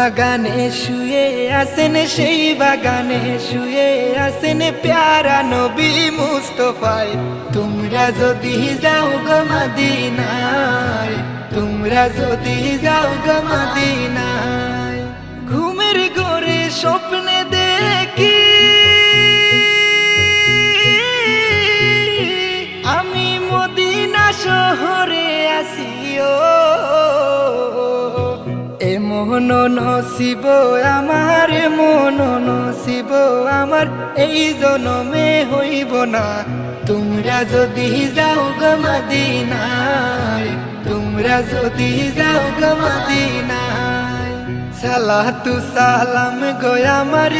বাগানে শুয়ে আছেন, সেই বাগানে শুয়ে আছেন প্যারা নবী মুস্তফায়। তোমরা যদি যাও গো মদিনায়, তোমরা যদি যাও গো মদিনায়। ঘুমের ঘরে স্বপ্নে দেখি আমি মদিনা শহরে আসিও। এমন নসিব আমার, এমন নসিব আমার এই জনমে হইব না। তোমরা যদি যাও গো মদিনায়, তোমরা যদি যাও গো মদিনায়। সালাতু সালাম গো আমার